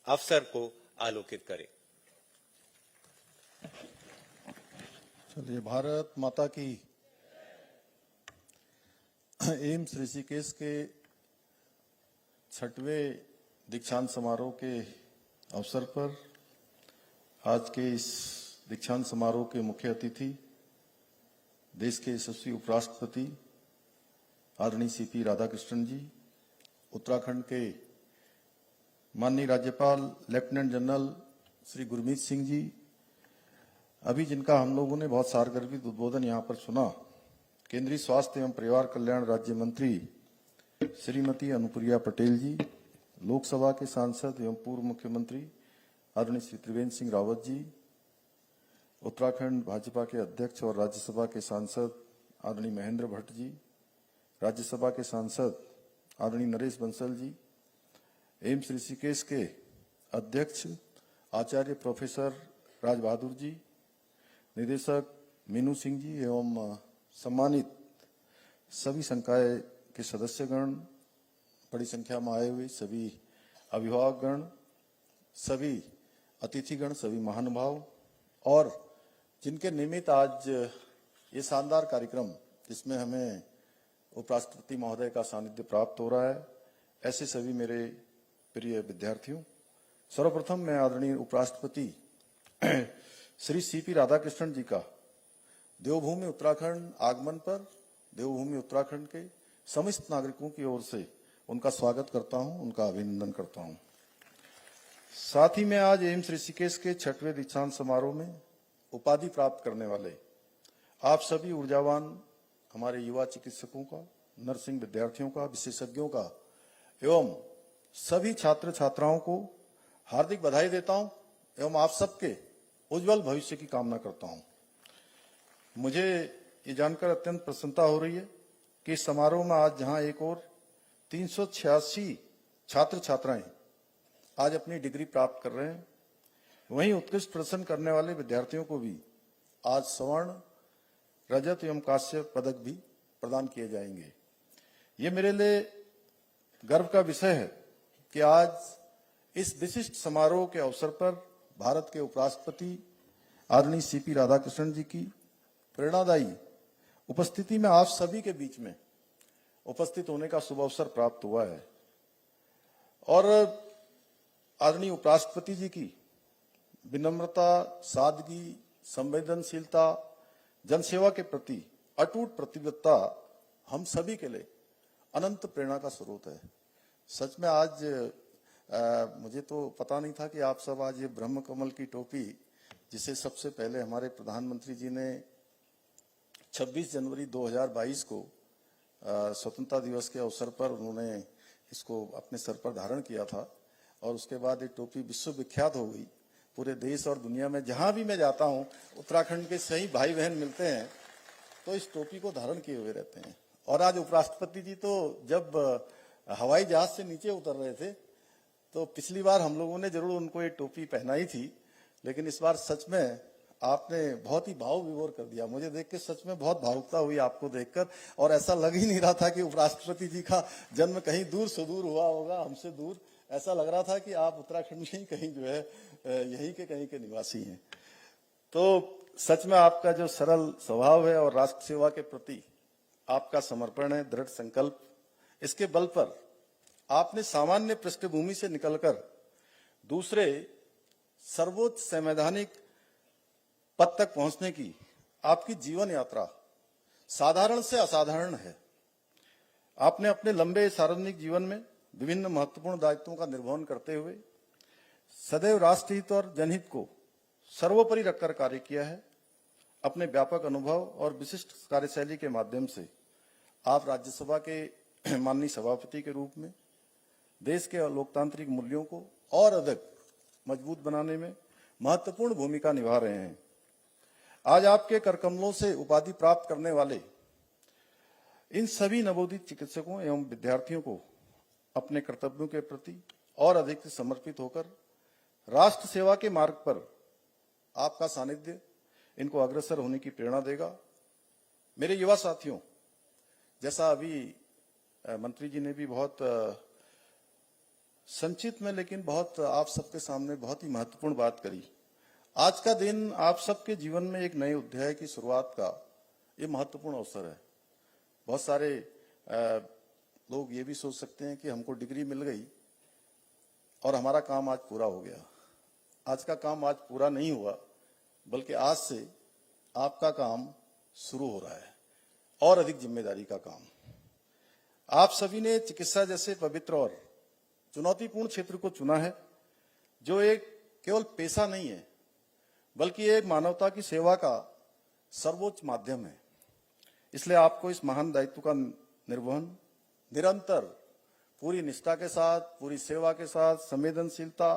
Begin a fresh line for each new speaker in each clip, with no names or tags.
अवसर को आलोकित करें।
चलिए, भारत माता की। एम्स ऋषिकेश के 6वें दीक्षांत समारोह के अवसर पर आज के इस दीक्षांत समारोह के मुख्य अतिथि देश के यशस्वी उपराष्ट्रपति आदरणीय सीपी राधाकृष्णन जी, उत्तराखंड के माननीय राज्यपाल लेफ्टिनेंट जनरल श्री गुरमीत सिंह जी, अभी जिनका हम लोगों ने बहुत सारगर्भित उद्बोधन यहाँ पर सुना, केंद्रीय स्वास्थ्य एवं परिवार कल्याण राज्य मंत्री श्रीमती अनुप्रिया पटेल जी, लोकसभा के सांसद एवं पूर्व मुख्यमंत्री आदरणीय श्री त्रिवेंद्र सिंह रावत जी, उत्तराखंड भाजपा के अध्यक्ष और राज्यसभा के सांसद आदरणीय महेंद्र भट्ट जी, राज्यसभा के सांसद आदरणीय नरेश बंसल जी, एम्स ऋषिकेश के अध्यक्ष आचार्य प्रोफेसर राज बहादुर जी, निदेशक मीनू सिंह जी एवं सम्मानित सभी संकाय के सदस्यगण, बड़ी संख्या में आए हुए सभी अभिभावकगण, सभी अतिथिगण, सभी महानुभाव और जिनके निमित्त आज ये शानदार कार्यक्रम जिसमें हमें उपराष्ट्रपति महोदय का सानिध्य प्राप्त हो रहा है, ऐसे सभी मेरे प्रिय विद्यार्थियों, सर्वप्रथम मैं आदरणीय उपराष्ट्रपति श्री सीपी राधाकृष्णन जी का देवभूमि उत्तराखंड आगमन पर देवभूमि उत्तराखंड के समस्त नागरिकों की ओर से उनका स्वागत करता हूं, उनका अभिनंदन करता हूं। साथ ही मैं आज एम्स ऋषिकेश के 6वें दीक्षांत समारोह में उपाधि प्राप्त करने वाले आप सभी ऊर्जावान हमारे युवा चिकित्सकों का, नर्सिंग विद्यार्थियों का, विशेषज्ञों का एवं सभी छात्र छात्राओं को हार्दिक बधाई देता हूं एवं आप सबके उज्जवल भविष्य की कामना करता हूं। मुझे ये जानकर अत्यंत प्रसन्नता हो रही है कि इस समारोह में आज जहां एक और 386 छात्र छात्राएं आज अपनी डिग्री प्राप्त कर रहे हैं, वहीं उत्कृष्ट प्रदर्शन करने वाले विद्यार्थियों को भी आज स्वर्ण, रजत एवं कांस्य पदक भी प्रदान किए जाएंगे। ये मेरे लिए गर्व का विषय है कि आज इस विशिष्ट समारोह के अवसर पर भारत के उपराष्ट्रपति आदरणीय सीपी राधाकृष्णन जी की प्रेरणादायी उपस्थिति में आप सभी के बीच में उपस्थित होने का शुभ अवसर प्राप्त हुआ है और आदरणीय उपराष्ट्रपति जी की विनम्रता, सादगी, संवेदनशीलता, जनसेवा के प्रति अटूट प्रतिबद्धता हम सभी के लिए अनंत प्रेरणा का स्रोत है। सच में आज मुझे तो पता नहीं था कि आप सब आज ये ब्रह्म कमल की टोपी, जिसे सबसे पहले हमारे प्रधानमंत्री जी ने 26 जनवरी 2022 को स्वतंत्रता दिवस के अवसर पर उन्होंने इसको अपने सर पर धारण किया था और उसके बाद ये टोपी विश्व विख्यात हो गई। पूरे देश और दुनिया में जहां भी मैं जाता हूं, उत्तराखंड के सही भाई बहन मिलते हैं तो इस टोपी को धारण किए हुए रहते हैं। और आज उपराष्ट्रपति जी तो जब हवाई जहाज से नीचे उतर रहे थे तो पिछली बार हम लोगों ने जरूर उनको ये टोपी पहनाई थी, लेकिन इस बार सच में आपने बहुत ही भाव विभोर कर दिया। मुझे देख के सच में बहुत भावुकता हुई आपको देखकर, और ऐसा लग ही नहीं रहा था कि उपराष्ट्रपति जी का जन्म कहीं दूर सुदूर हुआ होगा, हमसे दूर। ऐसा लग रहा था कि आप उत्तराखंड में ही कहीं जो है यहीं के कहीं के निवासी हैं। तो सच में आपका जो सरल स्वभाव है और राष्ट्र सेवा के प्रति आपका समर्पण है, दृढ़ संकल्प, इसके बल पर आपने सामान्य पृष्ठभूमि से निकलकर दूसरे सर्वोच्च संवैधानिक पद तक पहुंचने की आपकी जीवन यात्रा साधारण से असाधारण है। आपने अपने लंबे सार्वजनिक जीवन में विभिन्न महत्वपूर्ण दायित्वों का निर्वहन करते हुए सदैव राष्ट्रहित और जनहित को सर्वोपरि रखकर कार्य किया है। अपने व्यापक अनुभव और विशिष्ट कार्यशैली के माध्यम से आप राज्यसभा के माननीय सभापति के रूप में देश के लोकतांत्रिक मूल्यों को और अधिक मजबूत बनाने में महत्वपूर्ण भूमिका निभा रहे हैं। आज आपके करकमलों से उपाधि प्राप्त करने वाले इन सभी नवोदित चिकित्सकों एवं विद्यार्थियों को अपने कर्तव्यों के प्रति और अधिक समर्पित होकर राष्ट्र सेवा के मार्ग पर आपका सानिध्य इनको अग्रसर होने की प्रेरणा देगा। मेरे युवा साथियों, जैसा अभी मंत्री जी ने भी बहुत संक्षिप्त में लेकिन बहुत आप सबके सामने बहुत ही महत्वपूर्ण बात करी। आज का दिन आप सबके जीवन में एक नए अध्याय की शुरुआत का ये महत्वपूर्ण अवसर है। बहुत सारे लोग ये भी सोच सकते हैं कि हमको डिग्री मिल गई और हमारा काम आज पूरा हो गया। आज का काम आज पूरा नहीं हुआ, बल्कि आज से आपका काम शुरू हो रहा है और अधिक जिम्मेदारी का काम। आप सभी ने चिकित्सा जैसे पवित्र और चुनौतीपूर्ण क्षेत्र को चुना है, जो एक केवल पेशा नहीं है, बल्कि एक मानवता की सेवा का सर्वोच्च माध्यम है। इसलिए आपको इस महान दायित्व का निर्वहन निरंतर पूरी निष्ठा के साथ, पूरी सेवा के साथ, संवेदनशीलता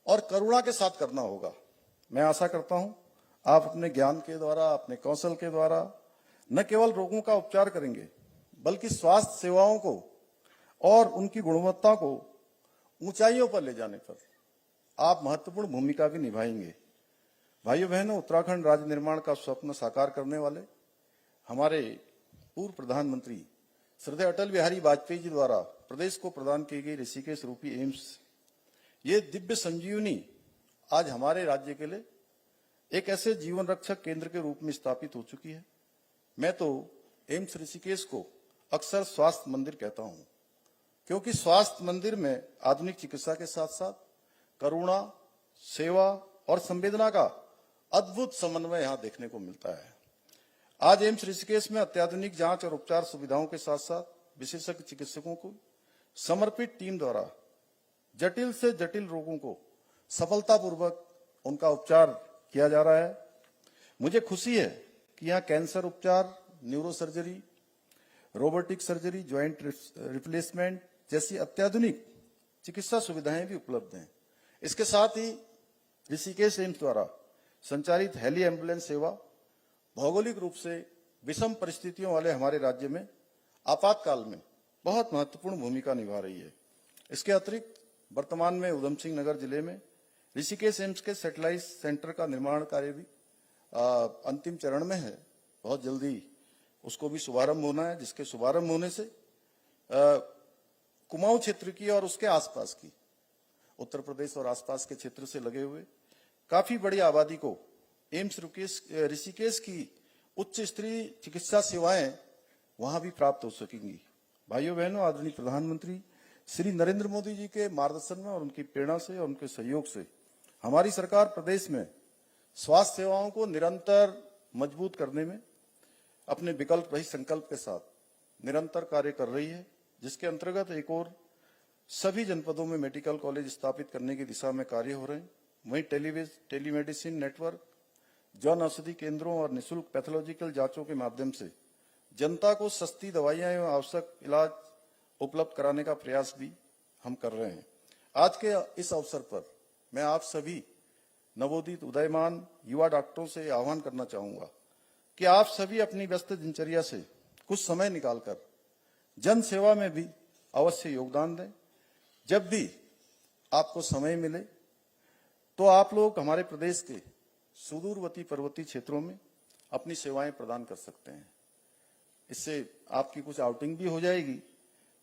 और करुणा के साथ करना होगा। मैं आशा करता हूं आप अपने ज्ञान के द्वारा, अपने कौशल के द्वारा न केवल रोगों का उपचार करेंगे, बल्कि स्वास्थ्य सेवाओं को और उनकी गुणवत्ता को ऊंचाइयों पर ले जाने पर आप महत्वपूर्ण भूमिका भी निभाएंगे। भाइयों बहनों, उत्तराखंड राज्य निर्माण का स्वप्न साकार करने वाले हमारे पूर्व प्रधानमंत्री श्रद्धेय अटल बिहारी वाजपेयी जी द्वारा प्रदेश को प्रदान की गई ऋषिकेश रूपी एम्स, ये दिव्य संजीवनी आज हमारे राज्य के लिए एक ऐसे जीवन रक्षक केंद्र के रूप में स्थापित हो चुकी है। मैं तो एम्स ऋषिकेश को अक्सर स्वास्थ्य मंदिर कहता हूं, क्योंकि स्वास्थ्य मंदिर में आधुनिक चिकित्सा के साथ साथ करुणा, सेवा और संवेदना का अद्भुत समन्वय यहां देखने को मिलता है। आज एम्स ऋषिकेश में अत्याधुनिक जांच और उपचार सुविधाओं के साथ साथ विशेषज्ञ चिकित्सकों को समर्पित टीम द्वारा जटिल से जटिल रोगों को सफलतापूर्वक उनका उपचार किया जा रहा है। मुझे खुशी है कि यहाँ कैंसर उपचार, neuro surgery, robotic surgery, joint replacement जैसी अत्याधुनिक चिकित्सा सुविधाएं भी उपलब्ध हैं। इसके साथ ही ऋषिकेश एम्स द्वारा संचालित हेली एम्बुलेंस सेवा भौगोलिक रूप से विषम परिस्थितियों वाले हमारे राज्य में आपातकाल में बहुत महत्वपूर्ण भूमिका निभा रही है। इसके अतिरिक्त वर्तमान में उधम सिंह नगर जिले में ऋषिकेश एम्स के सैटेलाइट सेंटर का निर्माण कार्य भी अंतिम चरण में है। बहुत जल्दी उसको भी शुभारंभ होना है, जिसके शुभारंभ होने से कुमाऊं क्षेत्र की और उसके आसपास की उत्तर प्रदेश और आसपास के क्षेत्र से लगे हुए काफी बड़ी आबादी को एम्स ऋषिकेश की उच्च स्तरीय चिकित्सा सेवाएं वहां भी प्राप्त हो सकेंगी। भाइयों बहनों, आदरणीय प्रधानमंत्री श्री नरेंद्र मोदी जी के मार्गदर्शन में और उनकी प्रेरणा से और उनके सहयोग से हमारी सरकार प्रदेश में स्वास्थ्य सेवाओं को निरंतर मजबूत करने में अपने विकल्प रहित संकल्प के साथ निरंतर कार्य कर रही है, जिसके अंतर्गत एक और सभी जनपदों में मेडिकल कॉलेज स्थापित करने की दिशा में कार्य हो रहे हैं। वहीं टेलीमेडिसिन नेटवर्क, जन औषधि केंद्रों और निःशुल्क पैथोलॉजिकल जांचों के माध्यम से जनता को सस्ती दवाइयां एवं आवश्यक इलाज उपलब्ध कराने का प्रयास भी हम कर रहे हैं। आज के इस अवसर पर मैं आप सभी नवोदित उदयमान युवा डॉक्टरों से आह्वान करना चाहूंगा कि आप सभी अपनी व्यस्त दिनचर्या से कुछ समय निकालकर जन सेवा में भी अवश्य योगदान दें। जब भी आपको समय मिले तो आप लोग हमारे प्रदेश के सुदूरवर्ती पर्वतीय क्षेत्रों में अपनी सेवाएं प्रदान कर सकते हैं। इससे आपकी कुछ आउटिंग भी हो जाएगी,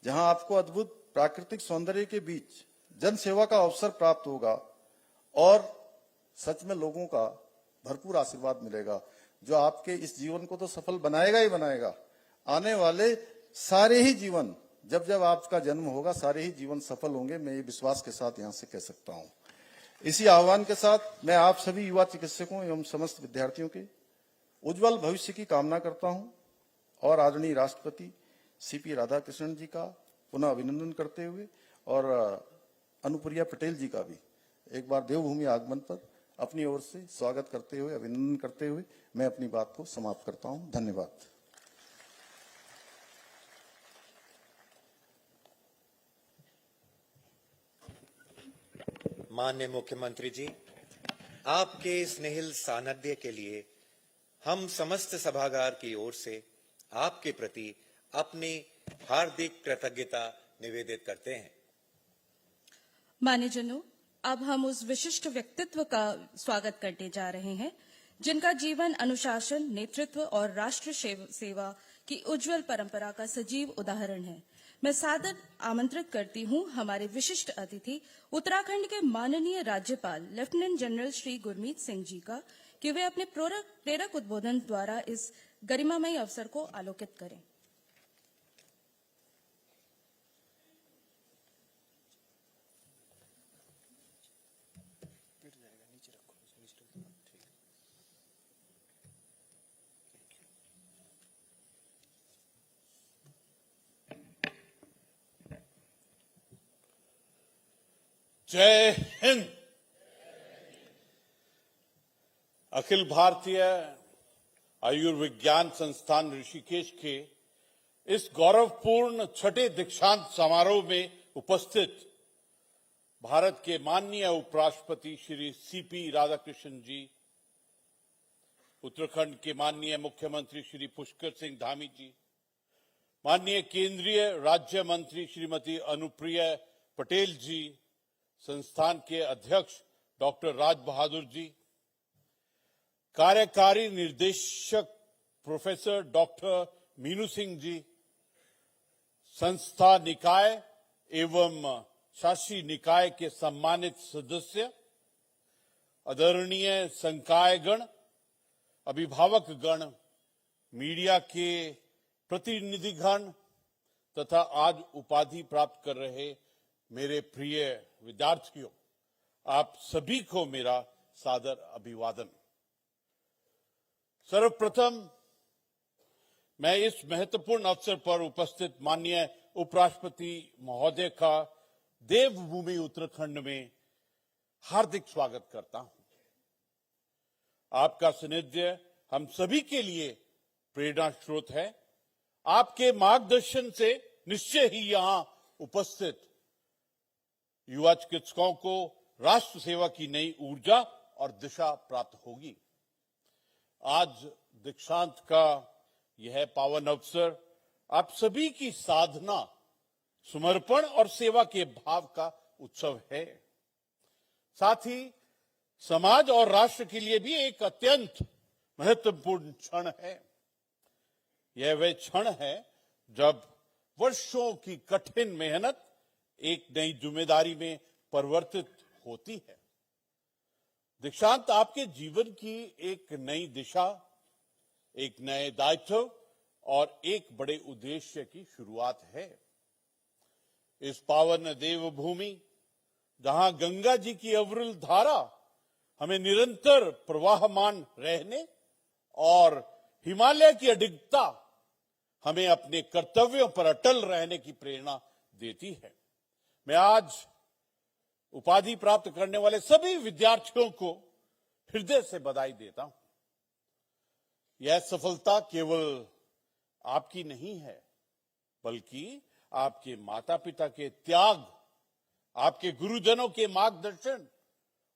जहां आपको अद्भुत प्राकृतिक सौंदर्य के बीच जन सेवा का अवसर प्राप्त होगा और सच में लोगों का भरपूर आशीर्वाद मिलेगा, जो आपके इस जीवन को तो सफल बनाएगा ही बनाएगा। आने वाले सारे ही जीवन, जब जब आपका जन्म होगा, सारे ही जीवन सफल होंगे। मैं ये विश्वास के साथ यहां से कह सकता हूं। इसी आह्वान के साथ मैं आप सभी युवा चिकित्सकों एवं समस्त विद्यार्थियों के उज्जवल भविष्य की कामना करता हूं और आदरणीय राष्ट्रपति सीपी राधाकृष्णन जी का पुनः अभिनंदन करते हुए और अनुप्रिया पटेल जी का भी एक बार देवभूमि आगमन पर अपनी ओर से स्वागत करते हुए, अभिनंदन करते हुए मैं अपनी बात को समाप्त करता हूं। धन्यवाद।
माननीय मुख्यमंत्री जी, आपके स्नेहिल सानिध्य के लिए हम समस्त सभागार की ओर से आपके प्रति अपनी हार्दिक कृतज्ञता निवेदित करते हैं।
मान्यजनों, अब हम उस विशिष्ट व्यक्तित्व का स्वागत करने जा रहे हैं जिनका जीवन अनुशासन, नेतृत्व और राष्ट्र सेवा की उज्जवल परंपरा का सजीव उदाहरण है। मैं सादर आमंत्रित करती हूं हमारे विशिष्ट अतिथि उत्तराखंड के माननीय राज्यपाल लेफ्टिनेंट जनरल श्री गुरमीत सिंह जी का कि वे अपने प्रेरक उद्बोधन द्वारा इस गरिमामयी अवसर को आलोकित करें।
जय हिंद। अखिल भारतीय आयुर्विज्ञान संस्थान ऋषिकेश के इस गौरवपूर्ण छठे दीक्षांत समारोह में उपस्थित भारत के माननीय उपराष्ट्रपति श्री सीपी राधाकृष्णन जी, उत्तराखंड के माननीय मुख्यमंत्री श्री पुष्कर सिंह धामी जी, माननीय केंद्रीय राज्य मंत्री श्रीमती अनुप्रिया पटेल जी, संस्थान के अध्यक्ष डॉक्टर राज बहादुर जी, कार्यकारी निर्देशक प्रोफेसर डॉक्टर मीनू सिंह जी, संस्था निकाय एवं शासी निकाय के सम्मानित सदस्य, आदरणीय संकायगण, अभिभावकगण, मीडिया के प्रतिनिधिगण तथा आज उपाधि प्राप्त कर रहे मेरे प्रिय विद्यार्थियों, आप सभी को मेरा सादर अभिवादन। सर्वप्रथम मैं इस महत्वपूर्ण अवसर पर उपस्थित माननीय उपराष्ट्रपति महोदय का देवभूमि उत्तराखंड में हार्दिक स्वागत करता हूं। आपका सानिध्य हम सभी के लिए प्रेरणा स्रोत है। आपके मार्गदर्शन से निश्चय ही यहां उपस्थित युवा चिकित्सकों को राष्ट्र सेवा की नई ऊर्जा और दिशा प्राप्त होगी। आज दीक्षांत का यह पावन अवसर आप सभी की साधना, समर्पण और सेवा के भाव का उत्सव है। साथ ही समाज और राष्ट्र के लिए भी एक अत्यंत महत्वपूर्ण क्षण है। यह वह क्षण है जब वर्षों की कठिन मेहनत एक नई जिम्मेदारी में परिवर्तित होती है। दीक्षांत आपके जीवन की एक नई दिशा, एक नए दायित्व और एक बड़े उद्देश्य की शुरुआत है। इस पावन देवभूमि जहां गंगा जी की अविरल धारा हमें निरंतर प्रवाहमान रहने और हिमालय की अडिगता हमें अपने कर्तव्यों पर अटल रहने की प्रेरणा देती है। मैं आज उपाधि प्राप्त करने वाले सभी विद्यार्थियों को हृदय से बधाई देता हूं। यह सफलता केवल आपकी नहीं है, बल्कि आपके माता पिता के त्याग, आपके गुरुजनों के मार्गदर्शन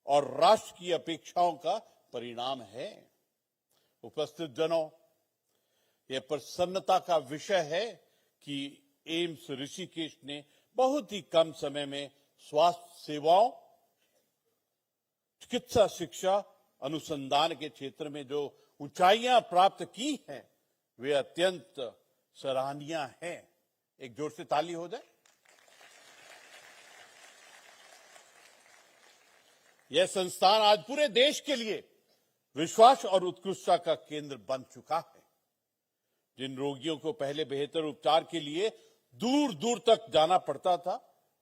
और राष्ट्र की अपेक्षाओं का परिणाम है। उपस्थित जनों, यह प्रसन्नता का विषय है कि एम्स ऋषिकेश ने बहुत ही कम समय में स्वास्थ्य सेवाओं, चिकित्सा शिक्षा, अनुसंधान के क्षेत्र में जो ऊंचाइयां प्राप्त की हैं, वे अत्यंत सराहनीय हैं। एक जोर से ताली हो जाए। यह संस्थान आज पूरे देश के लिए विश्वास और उत्कृष्टता का केंद्र बन चुका है। जिन रोगियों को पहले बेहतर उपचार के लिए दूर दूर तक जाना पड़ता था,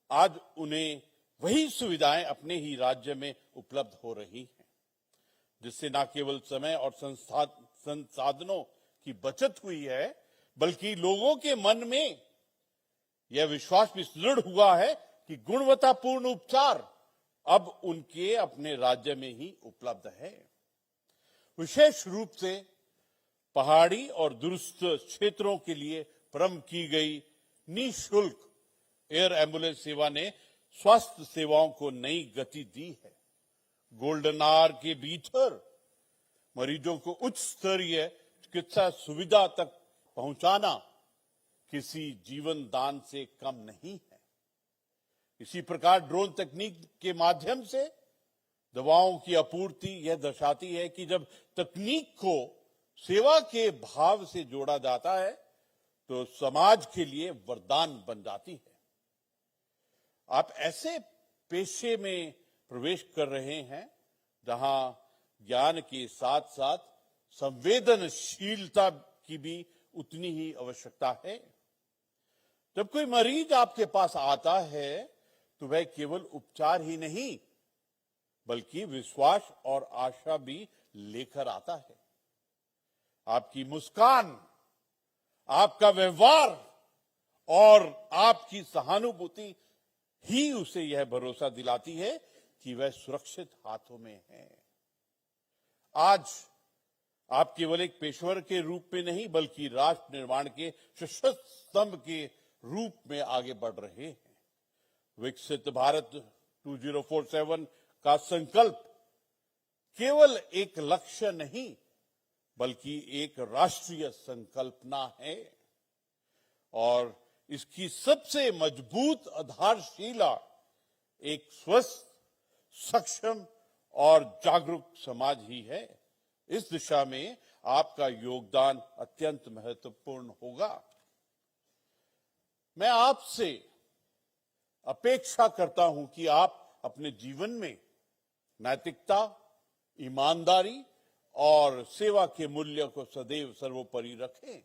आज उन्हें वही सुविधाएं अपने ही राज्य में उपलब्ध हो रही हैं, जिससे न केवल समय और संसाधनों की बचत हुई है, बल्कि लोगों के मन में यह विश्वास भी सुदृढ़ हुआ है कि गुणवत्तापूर्ण उपचार अब उनके अपने राज्य में ही उपलब्ध है। विशेष रूप से पहाड़ी और दूरस्थ क्षेत्रों के लिए प्रारंभ की गई निःशुल्क एयर एम्बुलेंस सेवा ने स्वास्थ्य सेवाओं को नई गति दी है। गोल्डन आवर के भीतर मरीजों को उच्च स्तरीय चिकित्सा सुविधा तक पहुंचाना किसी जीवन दान से कम नहीं है। इसी प्रकार ड्रोन तकनीक के माध्यम से दवाओं की आपूर्ति यह दर्शाती है कि जब तकनीक को सेवा के भाव से जोड़ा जाता है, तो समाज के लिए वरदान बन जाती है। आप ऐसे पेशे में प्रवेश कर रहे हैं जहां ज्ञान के साथ साथ संवेदनशीलता की भी उतनी ही आवश्यकता है। जब कोई मरीज आपके पास आता है तो वह केवल उपचार ही नहीं बल्कि विश्वास और आशा भी लेकर आता है। आपकी मुस्कान, आपका व्यवहार और आपकी सहानुभूति ही उसे यह भरोसा दिलाती है कि वह सुरक्षित हाथों में है। आज आप केवल एक पेशेवर के रूप में नहीं बल्कि राष्ट्र निर्माण के सशक्त स्तंभ के रूप में आगे बढ़ रहे हैं। विकसित भारत 2047 का संकल्प केवल एक लक्ष्य नहीं बल्कि एक राष्ट्रीय संकल्पना है और इसकी सबसे मजबूत आधारशिला एक स्वस्थ, सक्षम और जागरूक समाज ही है। इस दिशा में आपका योगदान अत्यंत महत्वपूर्ण होगा। मैं आपसे अपेक्षा करता हूं कि आप अपने जीवन में नैतिकता, ईमानदारी और सेवा के मूल्य को सदैव सर्वोपरि रखें।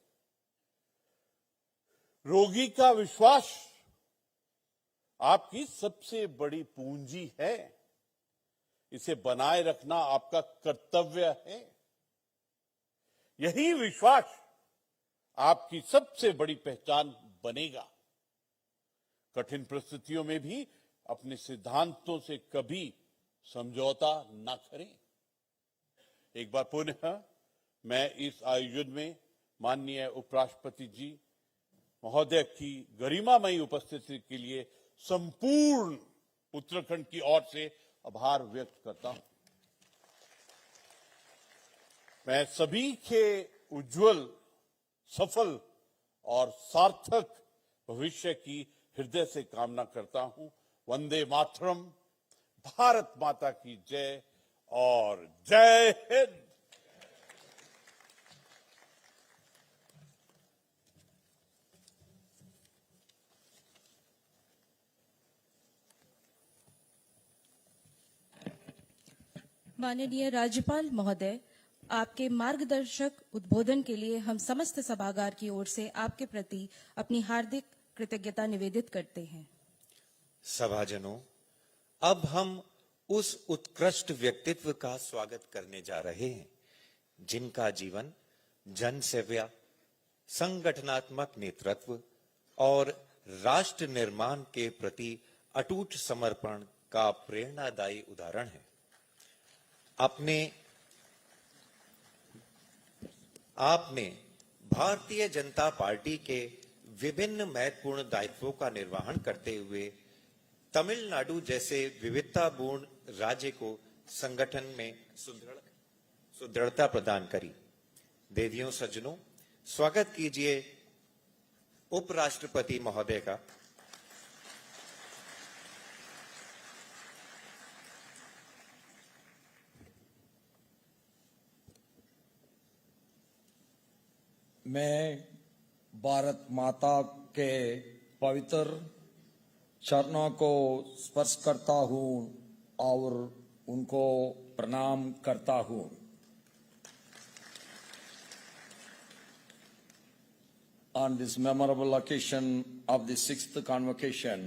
रोगी का विश्वास आपकी सबसे बड़ी पूंजी है। इसे बनाए रखना आपका कर्तव्य है। यही विश्वास आपकी सबसे बड़ी पहचान बनेगा। कठिन परिस्थितियों में भी अपने सिद्धांतों से कभी समझौता न करें। एक बार पुनः मैं इस आयोजन में माननीय उपराष्ट्रपति जी महोदय की गरिमामयी उपस्थिति के लिए संपूर्ण उत्तराखंड की ओर से आभार व्यक्त करता हूं। मैं सभी के उज्जवल, सफल और सार्थक भविष्य की हृदय से कामना करता हूं। वंदे मातरम। भारत माता की जय और जय हिंद।
माननीय राज्यपाल महोदय, आपके मार्गदर्शक उद्बोधन के लिए हम समस्त सभागार की ओर से आपके प्रति अपनी हार्दिक कृतज्ञता निवेदित करते हैं।
सभाजनों, अब हम उस उत्कृष्ट व्यक्तित्व का स्वागत करने जा रहे हैं जिनका जीवन जनसेवा, संगठनात्मक नेतृत्व और राष्ट्र निर्माण के प्रति अटूट समर्पण का प्रेरणादायी उदाहरण है। आपने भारतीय जनता पार्टी के विभिन्न महत्वपूर्ण दायित्वों का निर्वहन करते हुए तमिलनाडु जैसे विविधतापूर्ण राज्य को संगठन में सुदृढ़ता प्रदान करी। देवियों सज्जनों, स्वागत कीजिए उपराष्ट्रपति महोदय का।
मैं भारत माता के पवित्र चरणों को स्पर्श करता हूं और उनको प्रणाम करता हूं। On this memorable occasion of the 6th convocation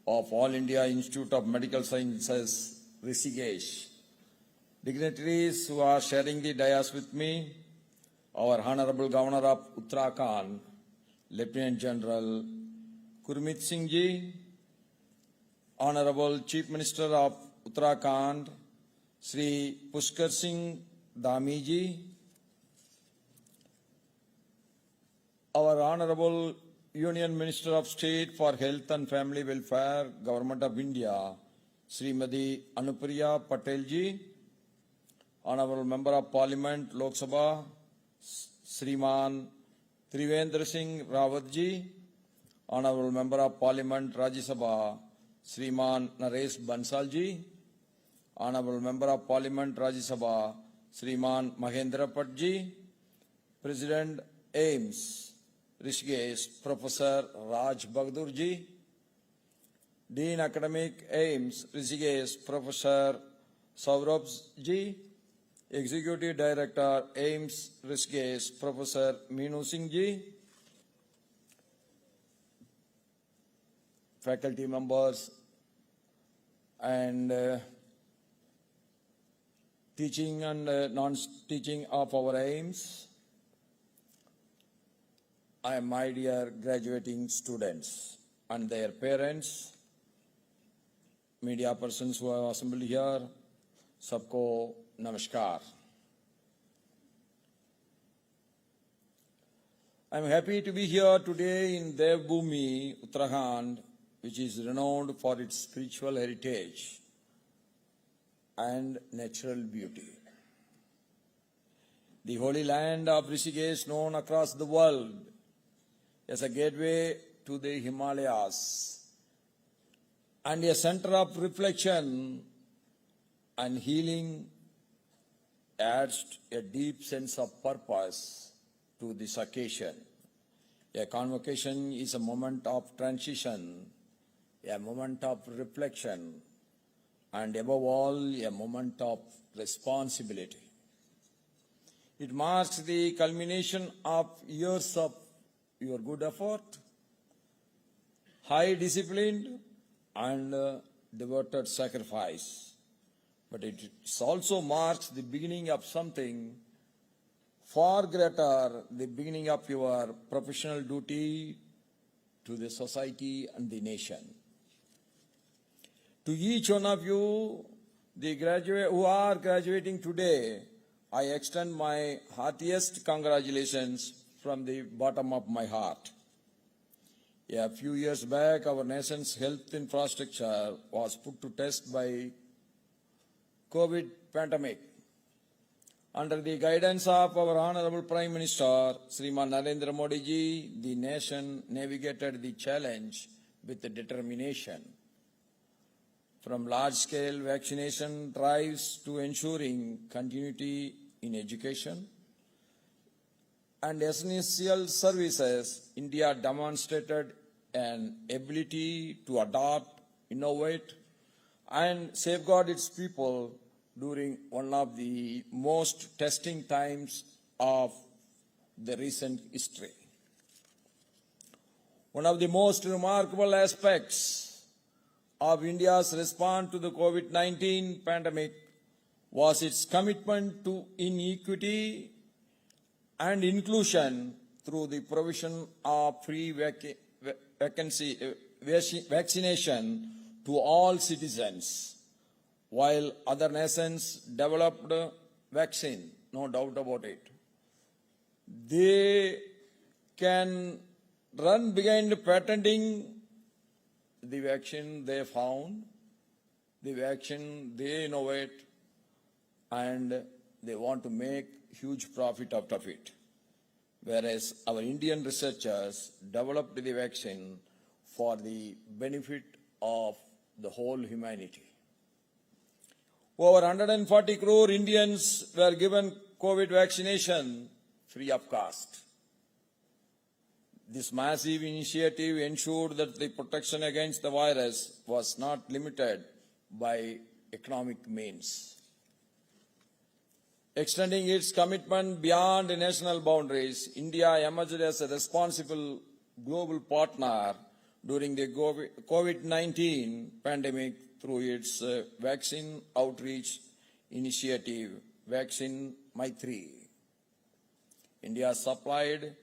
of All India Institute of Medical Sciences, Rishikesh, dignitaries who are sharing the dais with me, our Honorable Governor of Uttarakhand, Lieutenant General Gurmeet Singh Ji, Honorable Chief Minister of Uttarakhand, Sri Pushkar Singh Dhami Ji, our Honorable Union Minister of State for Health and Family Welfare, Government of India, Srimati Anupriya Patel Ji, Honorable Member of Parliament, Lok Sabha, Sriman Trivendra Singh Rawat Ji, Honorable Member of Parliament, Rajya Sabha, Sriman Naresh Bansal Ji, Honorable Member of Parliament, Rajya Sabha, Sriman Mahendra Pat Ji, President AIMS, Rishikesh, Professor Raj Bahadur Ji. Dean Academic AIMS, Rishikesh, Professor Saurabh Ji. Executive Director, AIMS, Rishikesh, Professor Meenu Singh Ji. Faculty members and teaching and non-teaching of our AIMS. I my dear graduating students and their parents, media persons who are assembled here, सबको नमस्कार. I am happy to be here today in Devbhoomi, Uttarakhand, which is renowned for its spiritual heritage and natural beauty. The holy land of Rishikesh, known across the world as a gateway to the Himalayas and a center of reflection and healing, adds a deep sense of purpose to this occasion. A convocation is a moment of transition, a moment of reflection, and above all, a moment of responsibility. It marks the culmination of years of your good effort, high discipline, and devoted sacrifice. But it also marks the beginning of something far greater, the beginning of your professional duty to the society and the nation. To each one of you, the who are graduating today, I extend my heartiest congratulations from the bottom of my heart. A few years back, our nation's health infrastructure was put to test by COVID pandemic. Under the guidance of our Honorable Prime Minister, Sriman Narendra Modi ji, the nation navigated the challenge with determination. From large-scale vaccination drives to ensuring continuity in education and essential services, India demonstrated an ability to adapt, innovate, and safeguard its people during one of the most testing times of the recent history. One of the most remarkable aspects of India's response to the COVID-19 pandemic was its commitment to inequity and inclusion through the provision of free vaccination to all citizens. While other nations developed vaccine, no doubt about it, they can run behind patenting the vaccine they found, the vaccine they innovate, and they want to make huge profit out of it. Whereas our Indian researchers developed the vaccine for the benefit of the whole humanity. Over 140 crore Indians were given COVID vaccination free of cost. This massive initiative ensured that the protection against the virus was not limited by economic means. Extending its commitment beyond the national boundaries, India emerged as a responsible global partner during the COVID-19 pandemic through its vaccine outreach initiative, Vaccine Maitri. India supplied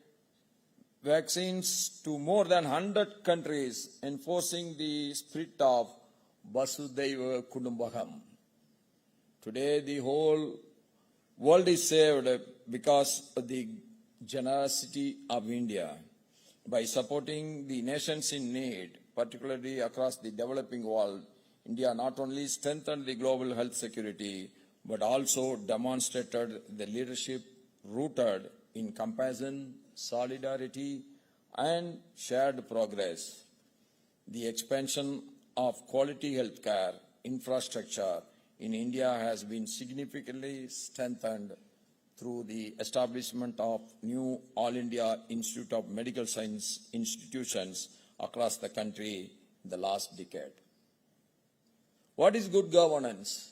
vaccines to more than 100 countries, enforcing the spirit of Vasudhaiva Kudumbakam. Today, the whole world is saved because of the generosity of India. By supporting the nations in need, particularly across the developing world, India not only strengthened the global health security, but also demonstrated the leadership rooted in compassion, solidarity, and shared progress. The expansion of quality healthcare infrastructure in India has been significantly strengthened through the establishment of new All India Institute of Medical Science institutions across the country in the last decade. What is good governance?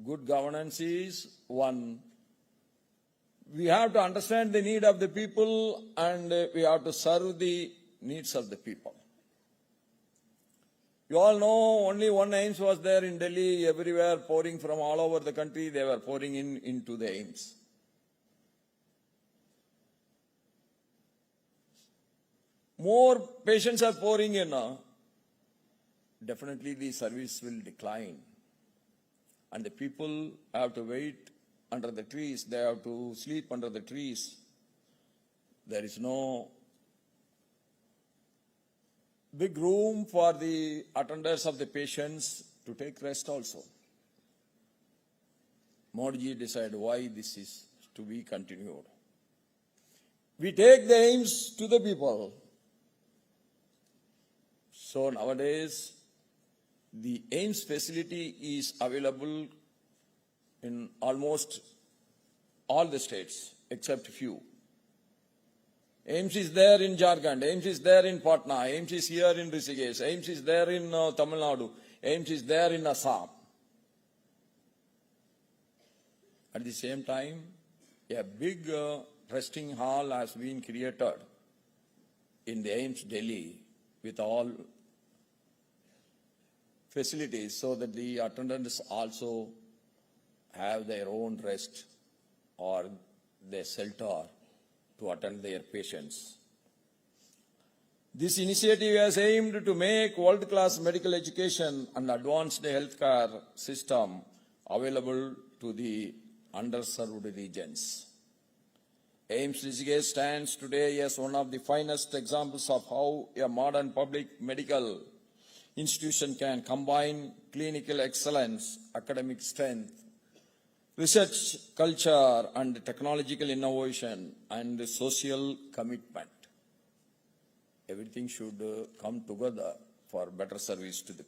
Good governance is, one, we have to understand the need of the people and we have to serve the needs of the people. You all know only one AIIMS was there in Delhi, everywhere pouring from all over the country, they were pouring into the AIIMS. More patients are pouring in, definitely the service will decline. And the people have to wait under the trees, they have to sleep under the trees. There is no big room for the attenders of the patients to take rest also. Modi ji decided why this is to be continued. We take the AIIMS to the people. So nowadays, the AIIMS facility is available in almost all the states except few. AIIMS is there in Jharkhand, AIIMS is there in Patna, AIIMS is here in Rishikesh, AIIMS is there in Tamil Nadu, AIIMS is there in Assam. At the same time, a big resting hall has been created in the AIIMS Delhi with all facilities so that the attendants also have their own rest or their shelter to attend their patients. This initiative has aimed to make world-class medical education and advanced healthcare system available to the underserved regions. AIIMS Rishikesh stands today as one of the finest examples of how a modern public medical institution can combine clinical excellence, academic strength, research culture, and technological innovation and social commitment. Everything should come together for better service to the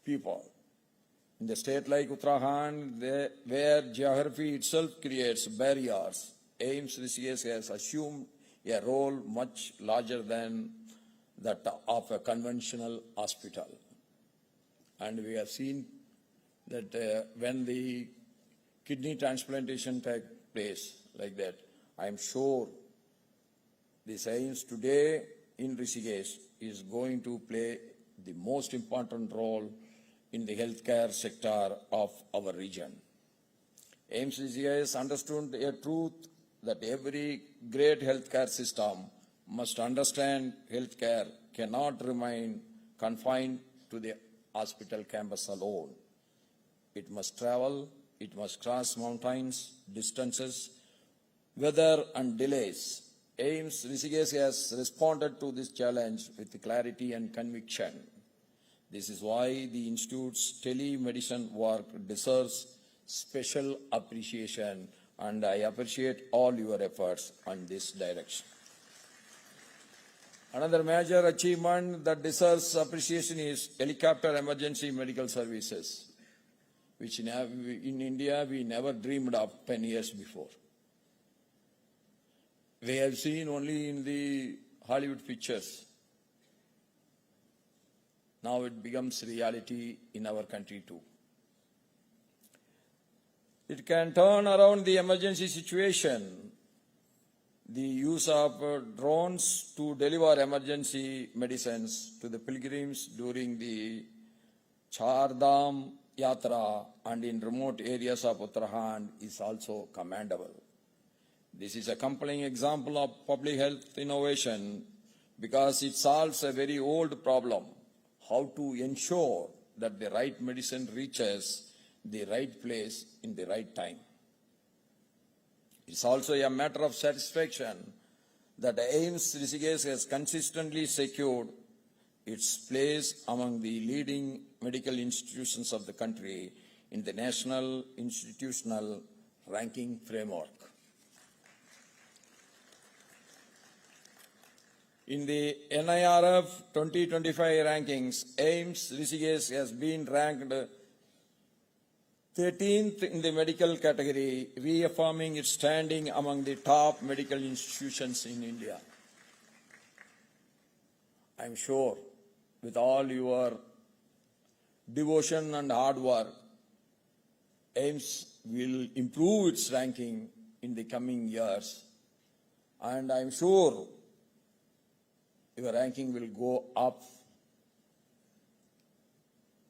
people. In the state like Uttarakhand, where geography itself creates barriers, AIIMS Rishikesh has assumed a role much larger than that of a conventional hospital. And we have seen that when the kidney transplantation takes place like that, I am sure this AIIMS today in Rishikesh is going to play the most important role in the healthcare sector of our region. AIIMS Rishikesh understood a truth that every great healthcare system must understand healthcare cannot remain confined to the hospital campus alone. It must travel, it must cross mountains, distances, weather and delays. AIIMS Rishikesh has responded to this challenge with clarity and conviction. This is why the Institute's telemedicine work deserves special appreciation, and I appreciate all your efforts on this direction. Another major achievement that deserves appreciation is helicopter emergency medical services, which in India we never dreamed of 10 years before. We have seen only in the Hollywood pictures. Now it becomes reality in our country too. It can turn around the emergency situation. The use of drones to deliver emergency medicines to the pilgrims during the Char Dham Yatra and in remote areas of Uttarakhand is also commendable. This is a compelling example of public health innovation because it solves a very old problem, how to ensure that the right medicine reaches the right place in the right time. It's also a matter of satisfaction that AIIMS Rishikesh has consistently secured its place among the leading medical institutions of the country in the National Institutional Ranking Framework. In the NIRF 2025 rankings, AIIMS Rishikesh has been ranked 13th in the medical category, reaffirming its standing among the top medical institutions in India. I'm sure with all your devotion and hard work, AIIMS will improve its ranking in the coming years. And I'm sure your ranking will go up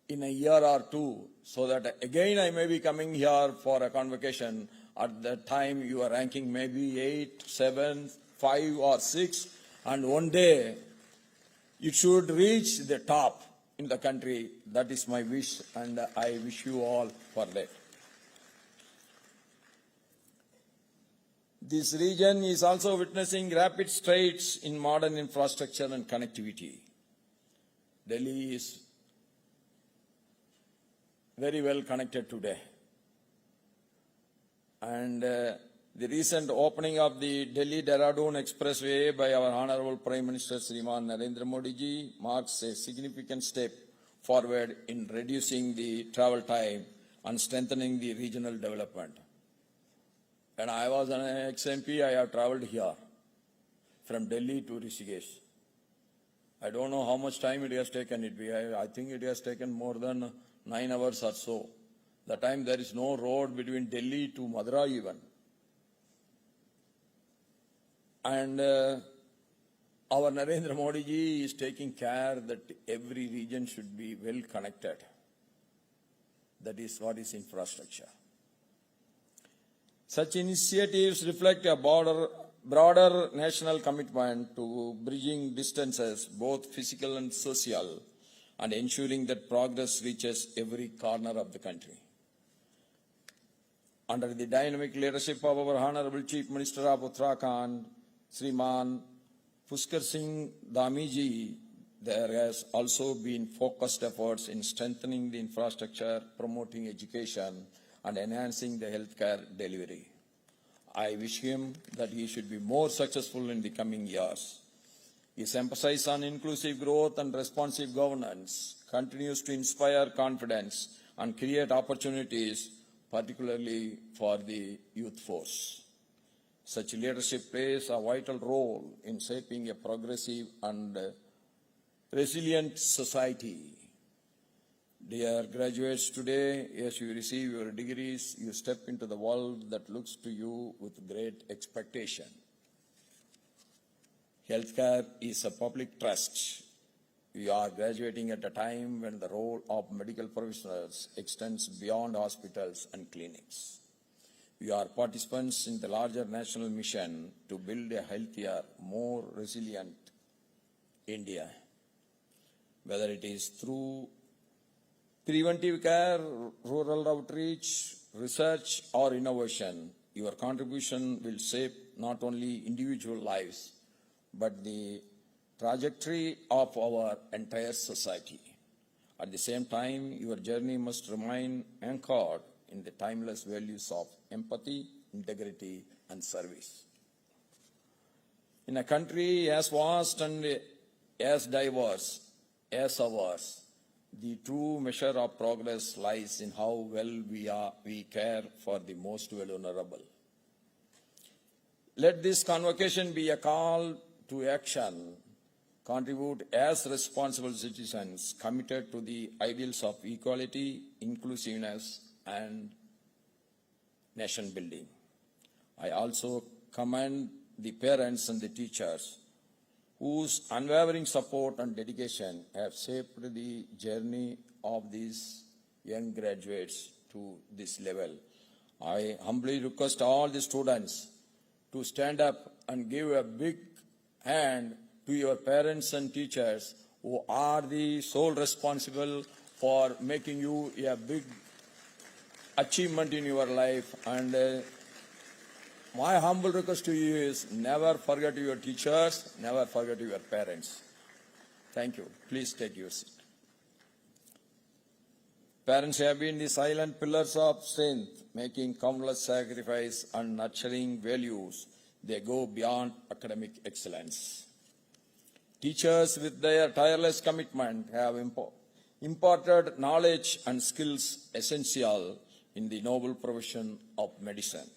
in a year or two, so that again I may be coming here for a convocation. At that time your ranking may be 8, 7, 5 or 6, and one day it should reach the top in the country. That is my wish, and I wish you all for that. This region is also witnessing rapid strides in modern infrastructure and connectivity. Delhi is very well connected today. And the recent opening of the Delhi-Dehradun Expressway by our Honorable Prime Minister Shriman Narendra Modi ji marks a significant step forward in reducing the travel time and strengthening the regional development. When I was an ex-MP, I have traveled here from Delhi to Rishikesh. I don't know how much time it has taken. I think it has taken more than 9 hours or so. The time there is no road between Delhi to Madurai even. And our Narendra Modi ji is taking care that every region should be well connected. That is what is infrastructure. Such initiatives reflect a broader national commitment to bridging distances, both physical and social, and ensuring that progress reaches every corner of the country. Under the dynamic leadership of our Honorable Chief Minister of Uttarakhand, Shriman Pushkar Singh Dhami ji, there has also been focused efforts in strengthening the infrastructure, promoting education, and enhancing the healthcare delivery. I wish him that he should be more successful in the coming years. His emphasis on inclusive growth and responsive governance continues to inspire confidence and create opportunities, particularly for the youth force. Such leadership plays a vital role in shaping a progressive and resilient society. Dear graduates, today, as you receive your degrees, you step into the world that looks to you with great expectation. Healthcare is a public trust. You are graduating at a time when the role of medical professionals extends beyond hospitals and clinics. You are participants in the larger national mission to build a healthier, more resilient India. Whether it is through preventive care, rural outreach, research, or innovation, your contribution will shape not only individual lives, but the trajectory of our entire society. At the same time, your journey must remain anchored in the timeless values of empathy, integrity, and service. In a country as vast and as diverse as ours, the true measure of progress lies in how well we care for the most vulnerable. Let this convocation be a call to action. Contribute as responsible citizens committed to the ideals of equality, inclusiveness, and nation building. I also commend the parents and the teachers whose unwavering support and dedication have shaped the journey of these young graduates to this level. I humbly request all the students to stand up and give a big hand to your parents and teachers who are the sole responsible for making you a big achievement in your life. And my humble request to you is never forget your teachers, never forget your parents. Thank you. Please take your seat. Parents have been the silent pillars of strength, making countless sacrifice and nurturing values. They go beyond academic excellence. Teachers, with their tireless commitment, have imparted knowledge and skills essential in the noble profession of medicine.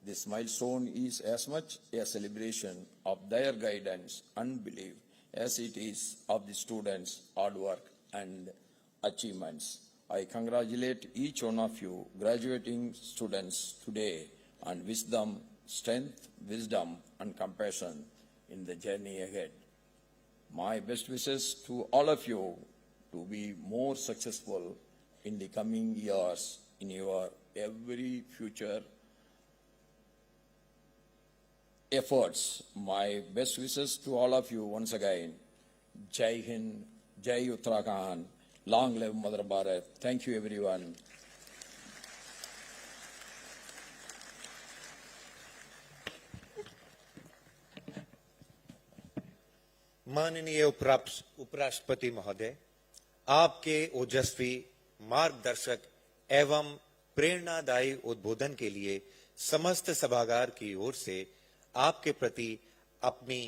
This milestone is as much a celebration of their guidance and belief as it is of the students' hard work and achievements. I congratulate each one of you graduating students today and wish them strength, wisdom, and compassion in the journey ahead. My best wishes to all of you to be more successful in the coming years in your every future efforts. My best wishes to all of you once again. Jai Hind, Jai Uttarakhand, long live Mother Bharat. Thank you everyone.
माननीय उपराष्ट्रपति महोदय, आपके ओजस्वी मार्गदर्शक एवं प्रेरणादायी उद्बोधन के लिए समस्त सभागार की ओर से आपके प्रति अपनी